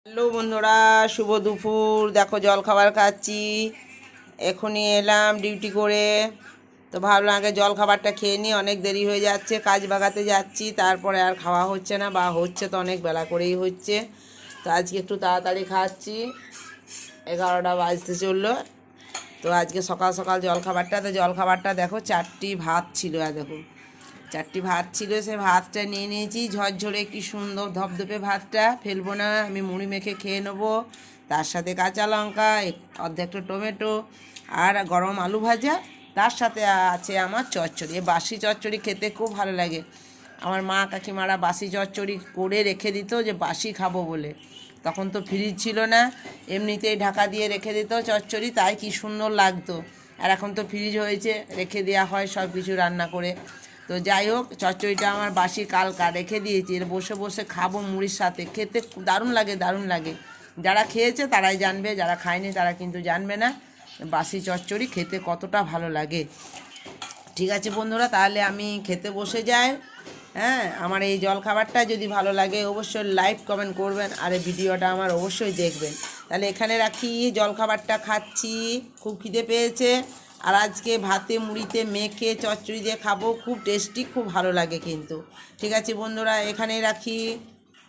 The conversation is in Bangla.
হ্যালো বন্ধুরা, শুভ দুপুর। দেখো জল খাবার খাচ্ছি, এখনই এলাম ডিউটি করে। তো ভাবলাম আগে জল খাবারটা খেয়ে নিই, অনেক দেরি হয়ে যাচ্ছে, কাজ বাগাতে যাচ্ছি, তারপরে আর খাওয়া হচ্ছে না, বা হচ্ছে তো অনেক বেলা করেই হচ্ছে। তো আজকে একটু তাড়াতাড়ি খাচ্ছি, 11টা বাজতে চললো। তো আজকে সকাল সকাল জল খাবারটা দেখো 4টি ভাত ছিল, আর দেখো 4টি ভাত ছিল, সে ভাতটা নিয়ে নিয়েছি ঝরঝরে, কি সুন্দর ধপধপে ভাতটা, ফেলবো না, আমি মুড়ি মেখে খেয়ে নেবো। তার সাথে কাঁচা লঙ্কা, অর্ধেকটা টমেটো, আর গরম আলু ভাজা। তার সাথে আছে আমার চচ্চড়ি। এই বাসি চচ্চড়ি খেতে খুব ভালো লাগে। আমার মা কাকিমারা বাসি চচ্চড়ি করে রেখে দিত, যে বাসি খাবো বলে। তখন তো ফ্রিজ ছিল না, এমনিতেই ঢাকা দিয়ে রেখে দিত চচ্চড়ি, তাই কি সুন্দর লাগতো। আর এখন তো ফ্রিজ হয়েছে, রেখে দেওয়া হয় সব কিছু রান্না করে। তো যাই হোক, চচ্চড়িটা আমার বাসি কালকা রেখে দিয়েছি, এর বসে বসে খাবো মুড়ির সাথে, খেতে দারুণ লাগে, দারুণ লাগে। যারা খেয়েছে তারাই জানবে, যারা খায়নি তারা কিন্তু জানবে না বাসি চচ্চড়ি খেতে কতটা ভালো লাগে। ঠিক আছে বন্ধুরা, তাহলে আমি খেতে বসে যাই। হ্যাঁ, আমার এই জলখাবারটা যদি ভালো লাগে অবশ্যই লাইক কমেন্ট করবেন, আর এই ভিডিওটা আমার অবশ্যই দেখবেন। তাহলে এখানে রাখি, জলখাবারটা খাচ্ছি, খুব খিদে পেয়েছে। আর আজকে ভাতে মুড়িতে মেখে চচ্চড়ি দিয়ে খাবো, খুব টেস্টি, খুব ভালো লাগে কিন্তু। ঠিক আছে বন্ধুরা, এখানেই রাখি।